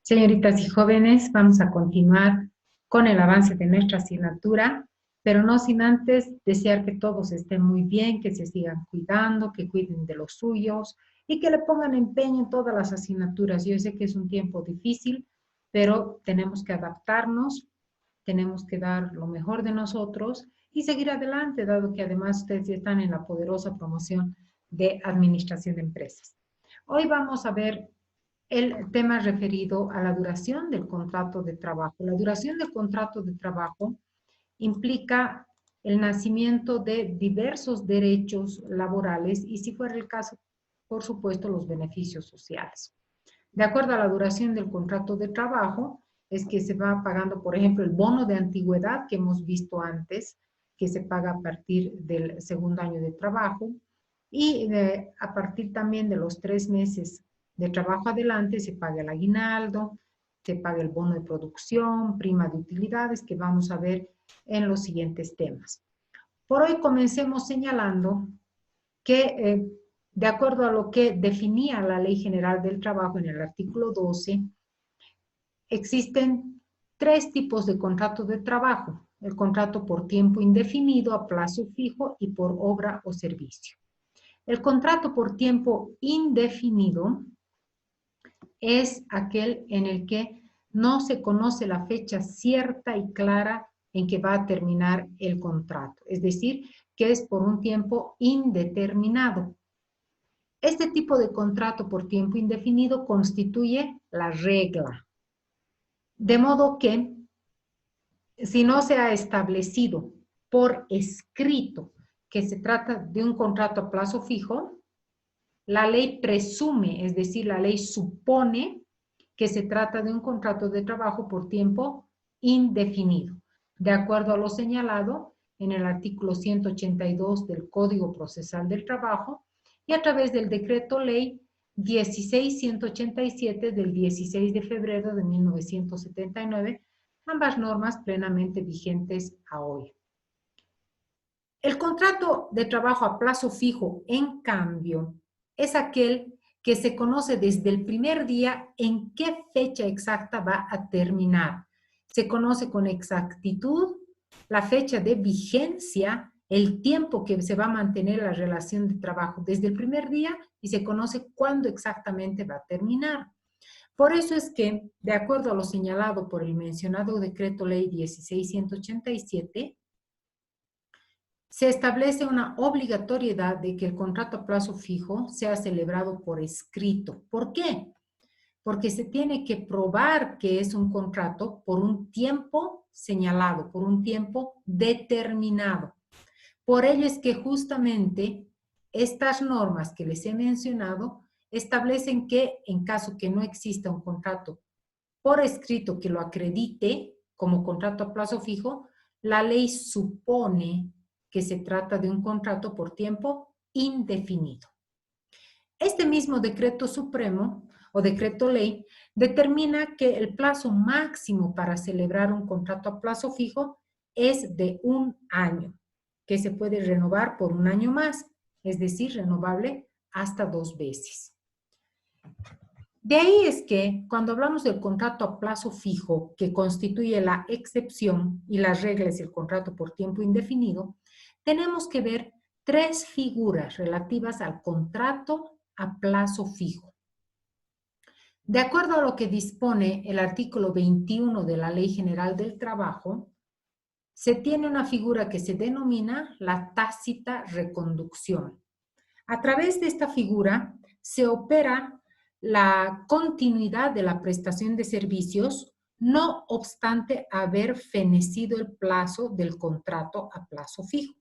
Señoritas y jóvenes, vamos a continuar con el avance de nuestra asignatura, pero no sin antes desear que todos estén muy bien, que se sigan cuidando, que cuiden de los suyos y que le pongan empeño en todas las asignaturas. Yo sé que es un tiempo difícil, pero tenemos que adaptarnos, tenemos que dar lo mejor de nosotros y seguir adelante, dado que además ustedes ya están en la poderosa promoción de administración de empresas. Hoy vamos a ver el tema referido a la duración del contrato de trabajo. La duración del contrato de trabajo implica el nacimiento de diversos derechos laborales y, si fuera el caso, por supuesto, los beneficios sociales. De acuerdo a la duración del contrato de trabajo, es que se va pagando, por ejemplo, el bono de antigüedad que hemos visto antes, que se paga a partir del segundo año de trabajo, y a partir también de los 3 meses de trabajo adelante se paga el aguinaldo, se paga el bono de producción, prima de utilidades, que vamos a ver en los siguientes temas. Por hoy comencemos señalando que de acuerdo a lo que definía la Ley General del Trabajo en el artículo 12, existen 3 tipos de contrato de trabajo: el contrato por tiempo indefinido, a plazo fijo y por obra o servicio. El contrato por tiempo indefinido es aquel en el que no se conoce la fecha cierta y clara en que va a terminar el contrato, es decir, que es por un tiempo indeterminado. Este tipo de contrato por tiempo indefinido constituye la regla, de modo que si no se ha establecido por escrito que se trata de un contrato a plazo fijo, la ley presume, es decir, la ley supone que se trata de un contrato de trabajo por tiempo indefinido, de acuerdo a lo señalado en el artículo 182 del Código Procesal del Trabajo y a través del Decreto Ley 16.187 del 16 de febrero de 1979, ambas normas plenamente vigentes a hoy. El contrato de trabajo a plazo fijo, en cambio, es aquel que se conoce desde el primer día en qué fecha exacta va a terminar. Se conoce con exactitud la fecha de vigencia, el tiempo que se va a mantener la relación de trabajo desde el primer día y se conoce cuándo exactamente va a terminar. Por eso es que, de acuerdo a lo señalado por el mencionado Decreto Ley 16.187, se establece una obligatoriedad de que el contrato a plazo fijo sea celebrado por escrito. ¿Por qué? Porque se tiene que probar que es un contrato por un tiempo señalado, por un tiempo determinado. Por ello es que justamente estas normas que les he mencionado establecen que en caso que no exista un contrato por escrito que lo acredite como contrato a plazo fijo, la ley supone que se trata de un contrato por tiempo indefinido. Este mismo decreto supremo o decreto ley determina que el plazo máximo para celebrar un contrato a plazo fijo es de 1 año, que se puede renovar por 1 año más, es decir, renovable hasta 2 veces. De ahí es que cuando hablamos del contrato a plazo fijo, que constituye la excepción y las reglas del contrato por tiempo indefinido, tenemos que ver 3 figuras relativas al contrato a plazo fijo. De acuerdo a lo que dispone el artículo 21 de la Ley General del Trabajo, se tiene una figura que se denomina la tácita reconducción. A través de esta figura se opera la continuidad de la prestación de servicios, no obstante haber fenecido el plazo del contrato a plazo fijo.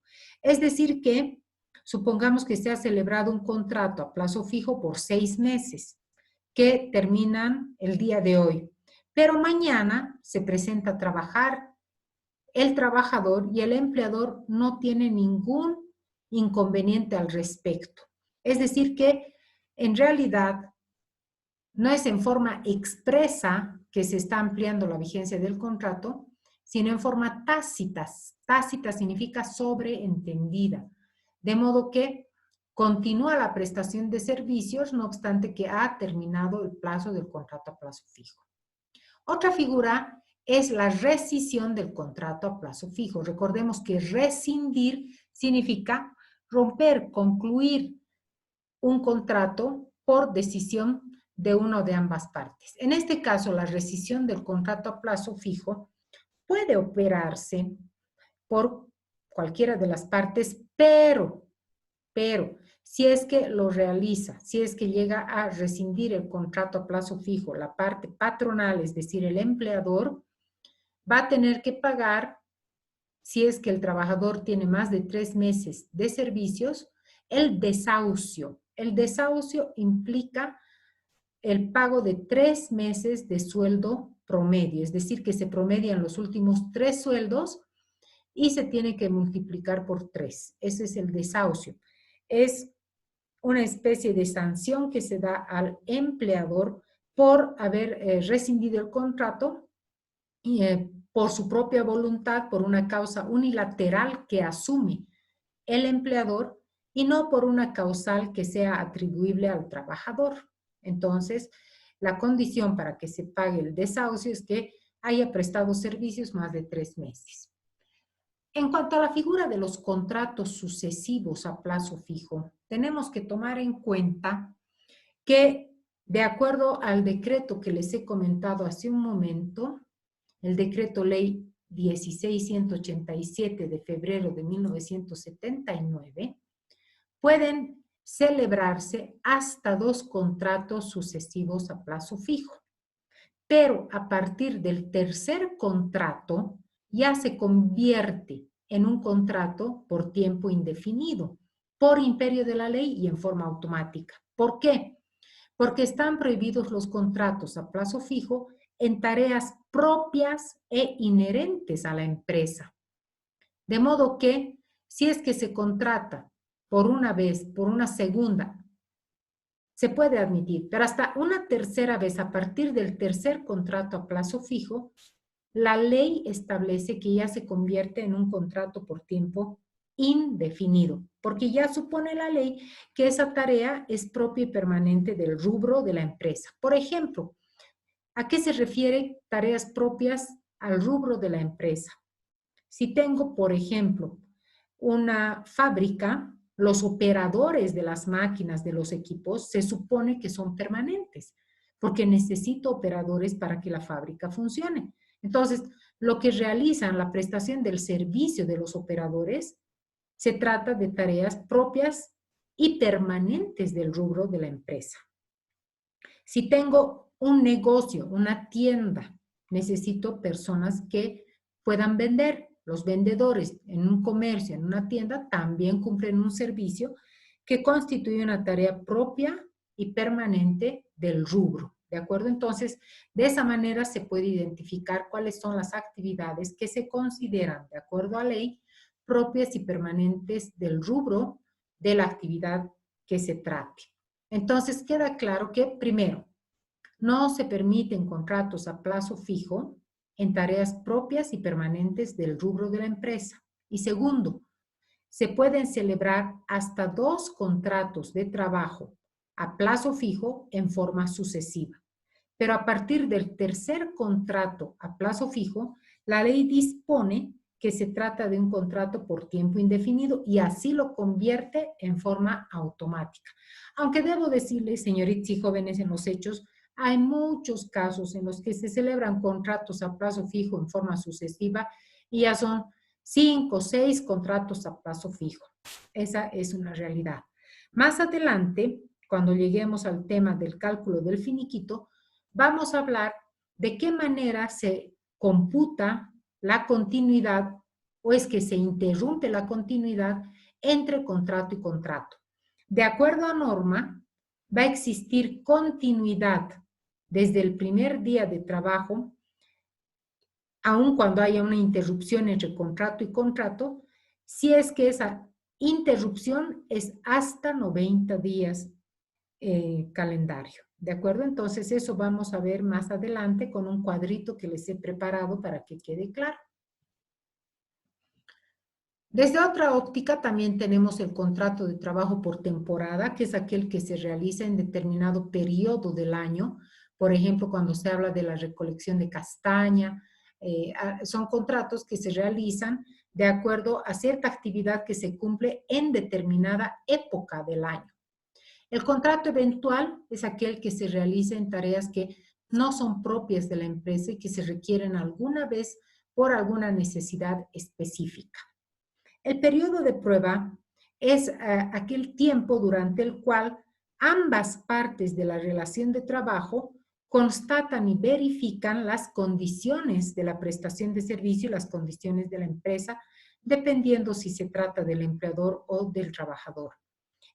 Es decir que, supongamos que se ha celebrado un contrato a plazo fijo por 6 meses, que terminan el día de hoy, pero mañana se presenta a trabajar el trabajador y el empleador no tiene ningún inconveniente al respecto. Es decir que, en realidad, no es en forma expresa que se está ampliando la vigencia del contrato, sino en forma tácita. Tácita significa sobreentendida. De modo que continúa la prestación de servicios, no obstante que ha terminado el plazo del contrato a plazo fijo. Otra figura es la rescisión del contrato a plazo fijo. Recordemos que rescindir significa romper, concluir un contrato por decisión de una o de ambas partes. En este caso, la rescisión del contrato a plazo fijo puede operarse por cualquiera de las partes, pero, si es que lo realiza, si es que llega a rescindir el contrato a plazo fijo, la parte patronal, es decir, el empleador, va a tener que pagar, si es que el trabajador tiene más de 3 meses de servicios, el desahucio. El desahucio implica el pago de 3 meses de sueldo promedio, es decir, que se promedian los últimos 3 sueldos y se tiene que multiplicar por 3. Ese es el desahucio. Es una especie de sanción que se da al empleador por haber rescindido el contrato y, por su propia voluntad, por una causa unilateral que asume el empleador y no por una causal que sea atribuible al trabajador. Entonces, la condición para que se pague el desahucio es que haya prestado servicios más de 3 meses. En cuanto a la figura de los contratos sucesivos a plazo fijo, tenemos que tomar en cuenta que, de acuerdo al decreto que les he comentado hace un momento, el decreto ley 16.187 de febrero de 1979, pueden celebrarse hasta 2 contratos sucesivos a plazo fijo. Pero a partir del tercer contrato ya se convierte en un contrato por tiempo indefinido, por imperio de la ley y en forma automática. ¿Por qué? Porque están prohibidos los contratos a plazo fijo en tareas propias e inherentes a la empresa. De modo que, si es que se contrata por una vez, por una segunda, se puede admitir, pero hasta una tercera vez, a partir del tercer contrato a plazo fijo, la ley establece que ya se convierte en un contrato por tiempo indefinido, porque ya supone la ley que esa tarea es propia y permanente del rubro de la empresa. Por ejemplo, ¿a qué se refiere tareas propias al rubro de la empresa? Si tengo, por ejemplo, una fábrica, los operadores de las máquinas, de los equipos, se supone que son permanentes, porque necesito operadores para que la fábrica funcione. Entonces, lo que realizan, la prestación del servicio de los operadores, se trata de tareas propias y permanentes del rubro de la empresa. Si tengo un negocio, una tienda, necesito personas que puedan vender. Los vendedores en un comercio, en una tienda, también cumplen un servicio que constituye una tarea propia y permanente del rubro. ¿De acuerdo? Entonces, de esa manera se puede identificar cuáles son las actividades que se consideran, de acuerdo a ley, propias y permanentes del rubro de la actividad que se trate. Entonces, queda claro que, primero, no se permiten contratos a plazo fijo en tareas propias y permanentes del rubro de la empresa. Y segundo, se pueden celebrar hasta 2 contratos de trabajo a plazo fijo en forma sucesiva. Pero a partir del tercer contrato a plazo fijo, la ley dispone que se trata de un contrato por tiempo indefinido y así lo convierte en forma automática. Aunque debo decirles, señoritas y jóvenes, en los hechos, hay muchos casos en los que se celebran contratos a plazo fijo en forma sucesiva y ya son 5 o 6 contratos a plazo fijo. Esa es una realidad. Más adelante, cuando lleguemos al tema del cálculo del finiquito, vamos a hablar de qué manera se computa la continuidad o es que se interrumpe la continuidad entre contrato y contrato. De acuerdo a norma, va a existir continuidad desde el primer día de trabajo, aun cuando haya una interrupción entre contrato y contrato, si es que esa interrupción es hasta 90 días calendario. ¿De acuerdo? Entonces eso vamos a ver más adelante con un cuadrito que les he preparado para que quede claro. Desde otra óptica también tenemos el contrato de trabajo por temporada, que es aquel que se realiza en determinado periodo del año Por ejemplo, cuando se habla de la recolección de castaña, son contratos que se realizan de acuerdo a cierta actividad que se cumple en determinada época del año. El contrato eventual es aquel que se realiza en tareas que no son propias de la empresa y que se requieren alguna vez por alguna necesidad específica. El periodo de prueba es aquel tiempo durante el cual ambas partes de la relación de trabajo constatan y verifican las condiciones de la prestación de servicio y las condiciones de la empresa, dependiendo si se trata del empleador o del trabajador.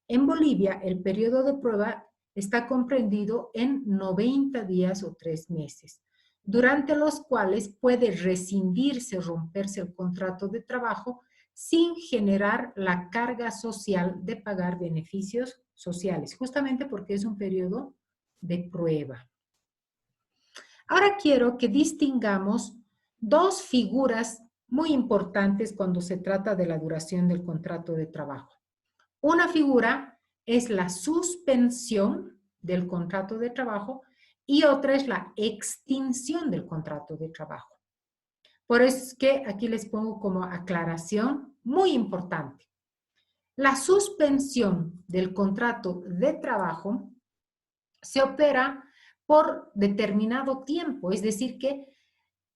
En Bolivia, el periodo de prueba está comprendido en 90 días o 3 meses, durante los cuales puede rescindirse o romperse el contrato de trabajo sin generar la carga social de pagar beneficios sociales, justamente porque es un periodo de prueba. Ahora quiero que distingamos dos figuras muy importantes cuando se trata de la duración del contrato de trabajo. Una figura es la suspensión del contrato de trabajo y otra es la extinción del contrato de trabajo. Por eso es que aquí les pongo como aclaración muy importante. La suspensión del contrato de trabajo se opera por determinado tiempo, es decir, que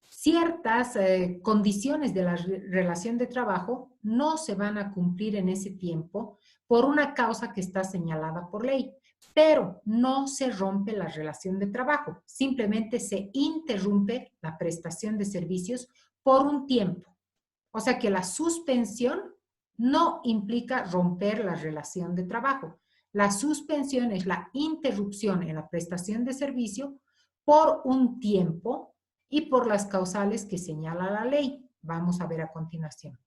ciertas condiciones de la relación de trabajo no se van a cumplir en ese tiempo por una causa que está señalada por ley, pero no se rompe la relación de trabajo, simplemente se interrumpe la prestación de servicios por un tiempo. O sea que la suspensión no implica romper la relación de trabajo. La suspensión es la interrupción en la prestación de servicio por un tiempo y por las causales que señala la ley. Vamos a ver a continuación.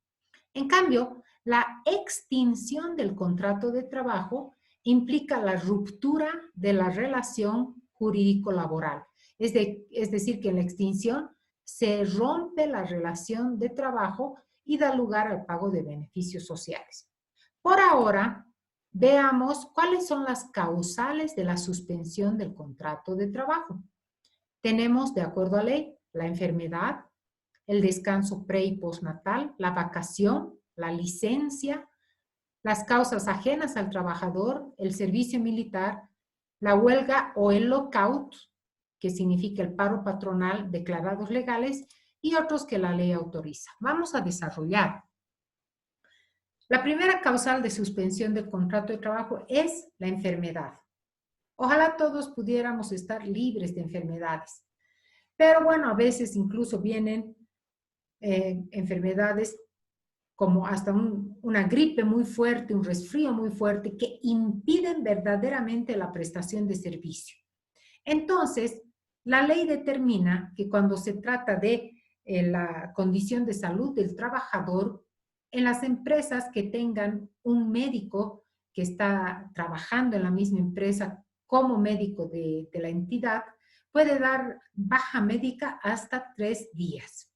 En cambio, la extinción del contrato de trabajo implica la ruptura de la relación jurídico-laboral. Es decir, que en la extinción se rompe la relación de trabajo y da lugar al pago de beneficios sociales. Por ahora, veamos cuáles son las causales de la suspensión del contrato de trabajo. Tenemos, de acuerdo a ley, la enfermedad, el descanso pre- y postnatal, la vacación, la licencia, las causas ajenas al trabajador, el servicio militar, la huelga o el lockout, que significa el paro patronal, declarados legales, y otros que la ley autoriza. Vamos a desarrollar. La primera causal de suspensión del contrato de trabajo es la enfermedad. Ojalá todos pudiéramos estar libres de enfermedades. Pero bueno, a veces incluso vienen enfermedades como hasta una gripe muy fuerte, un resfrío muy fuerte, que impiden verdaderamente la prestación de servicio. Entonces, la ley determina que cuando se trata de la condición de salud del trabajador, en las empresas que tengan un médico que está trabajando en la misma empresa como médico de la entidad, puede dar baja médica hasta 3 días.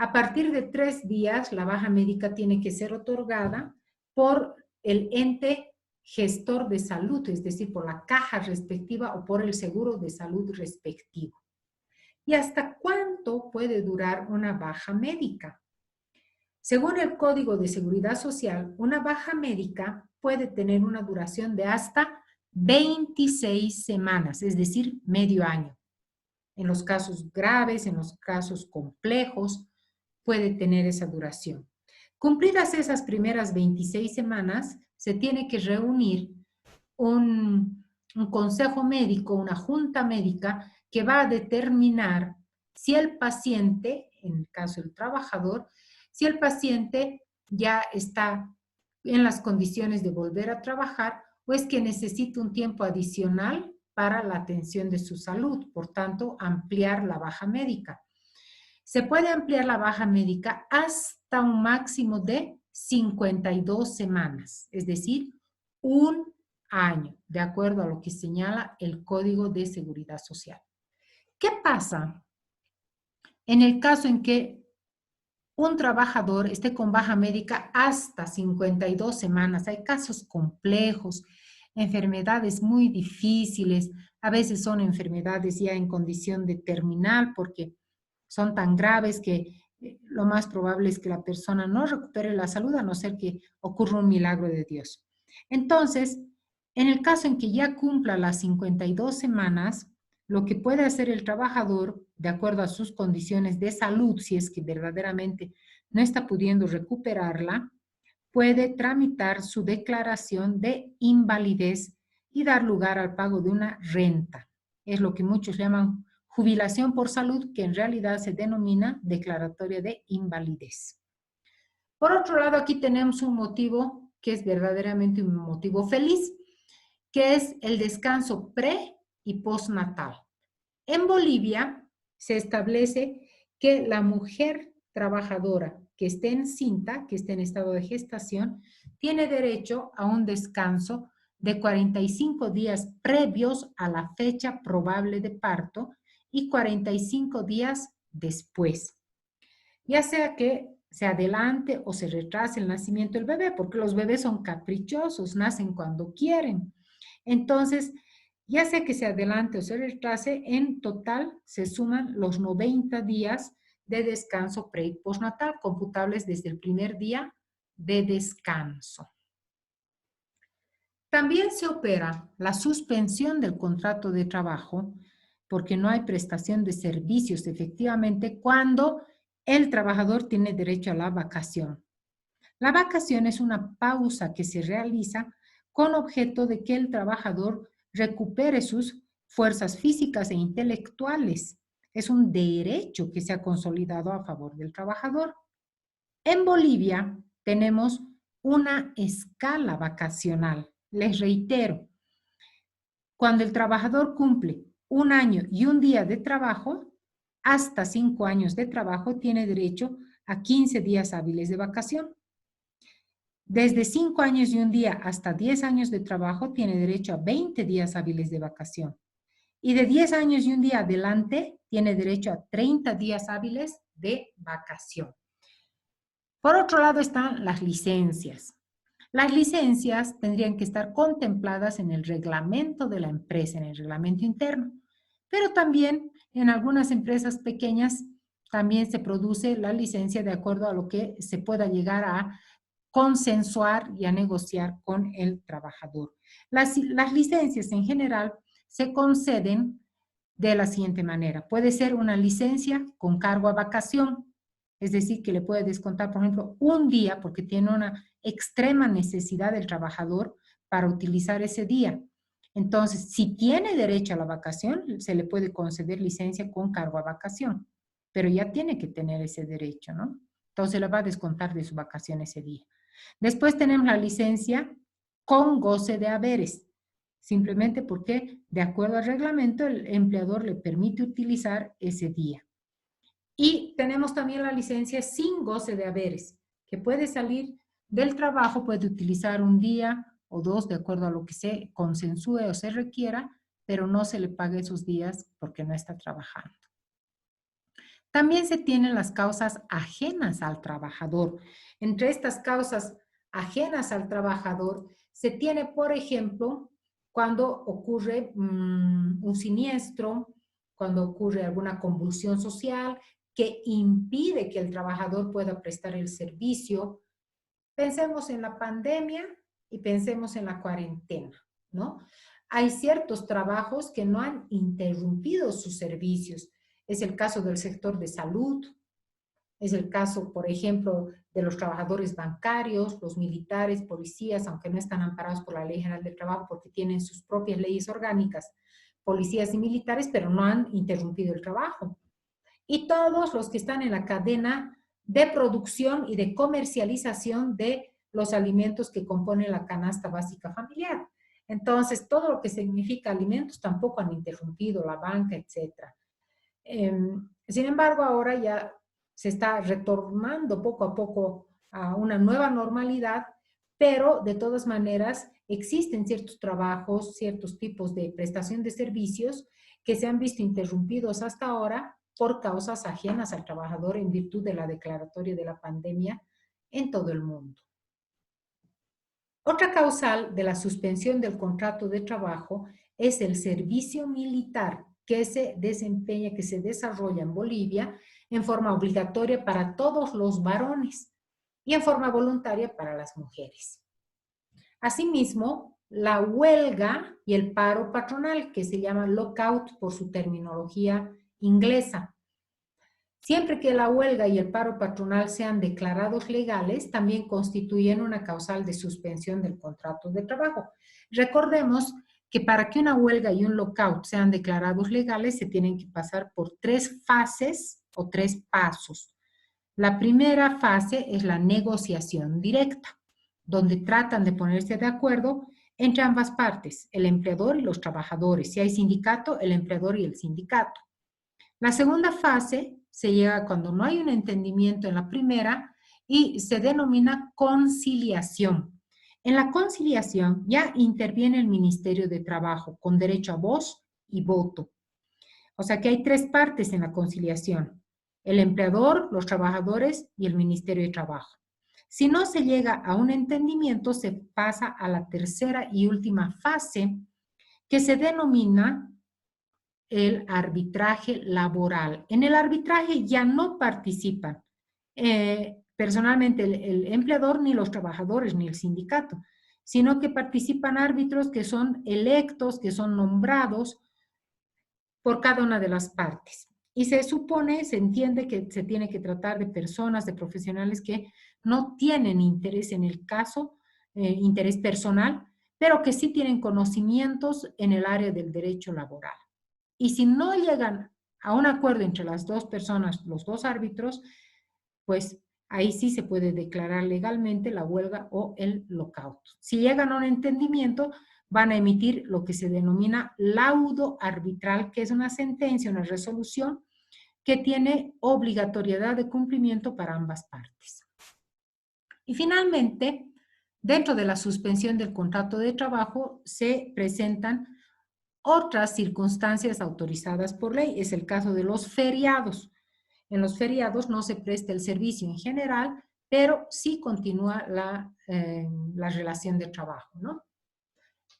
A partir de 3 días, la baja médica tiene que ser otorgada por el ente gestor de salud, es decir, por la caja respectiva o por el seguro de salud respectivo. ¿Y hasta cuánto puede durar una baja médica? Según el Código de Seguridad Social, una baja médica puede tener una duración de hasta 26 semanas, es decir, medio año. En los casos graves, en los casos complejos, puede tener esa duración. Cumplidas esas primeras 26 semanas, se tiene que reunir un consejo médico, una junta médica, que va a determinar si el paciente, en el caso del trabajador, si el paciente ya está en las condiciones de volver a trabajar o es que necesita un tiempo adicional para la atención de su salud, por tanto, ampliar la baja médica. Se puede ampliar la baja médica hasta un máximo de 52 semanas, es decir, un año, de acuerdo a lo que señala el Código de Seguridad Social. ¿Qué pasa en el caso en que un trabajador esté con baja médica hasta 52 semanas? Hay casos complejos, enfermedades muy difíciles, A veces son enfermedades ya en condición de terminal porque son tan graves que lo más probable es que la persona no recupere la salud a no ser que ocurra un milagro de Dios. Entonces, en el caso en que ya cumpla las 52 semanas, lo que puede hacer el trabajador, de acuerdo a sus condiciones de salud, si es que verdaderamente no está pudiendo recuperarla, puede tramitar su declaración de invalidez y dar lugar al pago de una renta. Es lo que muchos llaman jubilación por salud, que en realidad se denomina declaratoria de invalidez. Por otro lado, aquí tenemos un motivo que es verdaderamente un motivo feliz, que es el descanso pre y postnatal. En Bolivia se establece que la mujer trabajadora que esté encinta, que esté en estado de gestación, tiene derecho a un descanso de 45 días previos a la fecha probable de parto y 45 días después. Ya sea que se adelante o se retrase el nacimiento del bebé, porque los bebés son caprichosos, nacen cuando quieren. Entonces, ya sea que se adelante o se retrase, en total se suman los 90 días de descanso pre y postnatal, computables desde el primer día de descanso. También se opera la suspensión del contrato de trabajo porque no hay prestación de servicios efectivamente cuando el trabajador tiene derecho a la vacación. La vacación es una pausa que se realiza con objeto de que el trabajador recupere sus fuerzas físicas e intelectuales. Es un derecho que se ha consolidado a favor del trabajador. En Bolivia tenemos una escala vacacional. Les reitero, cuando el trabajador cumple 1 año y 1 día de trabajo, hasta 5 años de trabajo, tiene derecho a 15 días hábiles de vacación. Desde 5 años y 1 día hasta 10 años de trabajo, tiene derecho a 20 días hábiles de vacación. Y de 10 años y 1 día adelante, tiene derecho a 30 días hábiles de vacación. Por otro lado están las licencias. Las licencias tendrían que estar contempladas en el reglamento de la empresa, en el reglamento interno, pero también en algunas empresas pequeñas también se produce la licencia de acuerdo a lo que se pueda llegar a consensuar y a negociar con el trabajador. Las licencias en general se conceden de la siguiente manera. Puede ser una licencia con cargo a vacación, es decir, que le puede descontar, por ejemplo, 1 día porque tiene una extrema necesidad del trabajador para utilizar ese día. Entonces, si tiene derecho a la vacación, se le puede conceder licencia con cargo a vacación, pero ya tiene que tener ese derecho, ¿no? Entonces, le va a descontar de su vacación ese día. Después tenemos la licencia con goce de haberes, simplemente porque, de acuerdo al reglamento, el empleador le permite utilizar ese día. Y tenemos también la licencia sin goce de haberes, que puede salir del trabajo, puede utilizar 1 día o 2, de acuerdo a lo que se consensúe o se requiera, pero no se le paga esos días porque no está trabajando. También se tienen las causas ajenas al trabajador. Entre estas causas ajenas al trabajador se tiene, por ejemplo, cuando ocurre un siniestro, cuando ocurre alguna convulsión social que impide que el trabajador pueda prestar el servicio. Pensemos en la pandemia y pensemos en la cuarentena, ¿no? Hay ciertos trabajos que no han interrumpido sus servicios. Es el caso del sector de salud, es el caso, por ejemplo, de los trabajadores bancarios, los militares, policías, aunque no están amparados por la Ley General del Trabajo porque tienen sus propias leyes orgánicas, policías y militares, pero no han interrumpido el trabajo. Y todos los que están en la cadena de producción y de comercialización de los alimentos que componen la canasta básica familiar. Entonces, todo lo que significa alimentos tampoco han interrumpido, la banca, etc. Sin embargo, ahora ya se está retornando poco a poco a una nueva normalidad, pero de todas maneras existen ciertos trabajos, ciertos tipos de prestación de servicios que se han visto interrumpidos hasta ahora por causas ajenas al trabajador en virtud de la declaratoria de la pandemia en todo el mundo. Otra causal de la suspensión del contrato de trabajo es el servicio militar que se desempeña, que se desarrolla en Bolivia en forma obligatoria para todos los varones y en forma voluntaria para las mujeres. Asimismo, la huelga y el paro patronal, que se llama lockout por su terminología inglesa. Siempre que la huelga y el paro patronal sean declarados legales, también constituyen una causal de suspensión del contrato de trabajo. Recordemos que para que una huelga y un lockout sean declarados legales, se tienen que pasar por 3 fases o 3 pasos. La primera fase es la negociación directa, donde tratan de ponerse de acuerdo entre ambas partes, el empleador y los trabajadores. Si hay sindicato, el empleador y el sindicato. La segunda fase se llega cuando no hay un entendimiento en la primera y se denomina conciliación. En la conciliación ya interviene el Ministerio de Trabajo con derecho a voz y voto. O sea que hay 3 partes en la conciliación: el empleador, los trabajadores y el Ministerio de Trabajo. Si no se llega a un entendimiento, se pasa a la tercera y última fase, que se denomina el arbitraje laboral. En el arbitraje ya no participan personalmente el empleador, ni los trabajadores, ni el sindicato, sino que participan árbitros que son electos, que son nombrados por cada una de las partes. Y se supone, se entiende que se tiene que tratar de personas, de profesionales que no tienen interés en el caso, interés personal, pero que sí tienen conocimientos en el área del derecho laboral. Y si no llegan a un acuerdo entre las 2 personas, los 2 árbitros, pues ahí sí se puede declarar legalmente la huelga o el lockout. Si llegan a un entendimiento, van a emitir lo que se denomina laudo arbitral, que es una sentencia, una resolución que tiene obligatoriedad de cumplimiento para ambas partes. Y finalmente, dentro de la suspensión del contrato de trabajo se presentan otras circunstancias autorizadas por ley. Es el caso de los feriados. En los feriados no se presta el servicio en general, pero sí continúa la relación de trabajo, ¿no?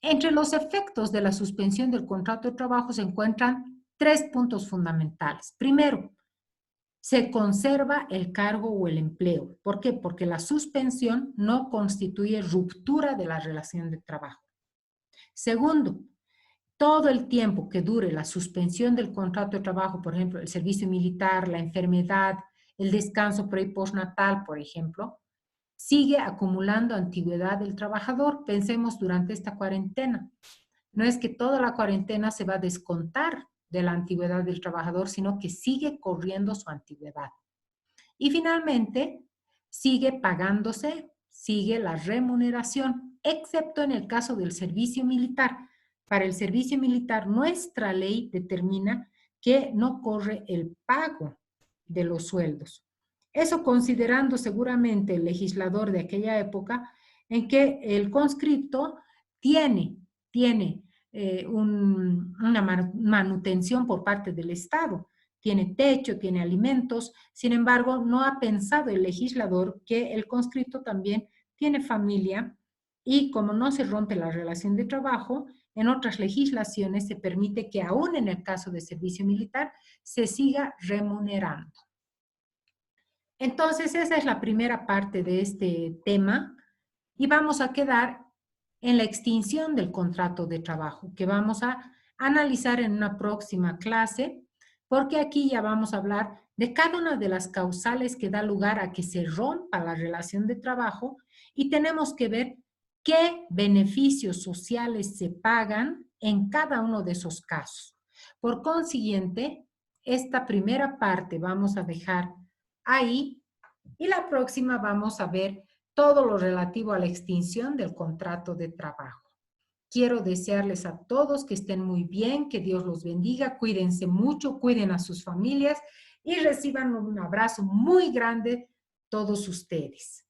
Entre los efectos de la suspensión del contrato de trabajo se encuentran 3 puntos fundamentales. Primero, se conserva el cargo o el empleo. ¿Por qué? Porque la suspensión no constituye ruptura de la relación de trabajo. Segundo, todo el tiempo que dure la suspensión del contrato de trabajo, por ejemplo, el servicio militar, la enfermedad, el descanso pre y postnatal, por ejemplo, sigue acumulando antigüedad del trabajador. Pensemos durante esta cuarentena. No es que toda la cuarentena se va a descontar de la antigüedad del trabajador, sino que sigue corriendo su antigüedad. Y finalmente, sigue pagándose, sigue la remuneración, excepto en el caso del servicio militar. Para el servicio militar, nuestra ley determina que no corre el pago de los sueldos. Eso considerando seguramente el legislador de aquella época en que el conscripto tiene una manutención por parte del Estado, tiene techo, tiene alimentos. Sin embargo, no ha pensado el legislador que el conscripto también tiene familia y como no se rompe la relación de trabajo, en otras legislaciones se permite que aún en el caso de servicio militar se siga remunerando. Entonces, esa es la primera parte de este tema y vamos a quedar en la extinción del contrato de trabajo, que vamos a analizar en una próxima clase, porque aquí ya vamos a hablar de cada una de las causales que da lugar a que se rompa la relación de trabajo y tenemos que ver qué beneficios sociales se pagan en cada uno de esos casos. Por consiguiente, esta primera parte vamos a dejar ahí y la próxima vamos a ver todo lo relativo a la extinción del contrato de trabajo. Quiero desearles a todos que estén muy bien, que Dios los bendiga, cuídense mucho, cuiden a sus familias y reciban un abrazo muy grande todos ustedes.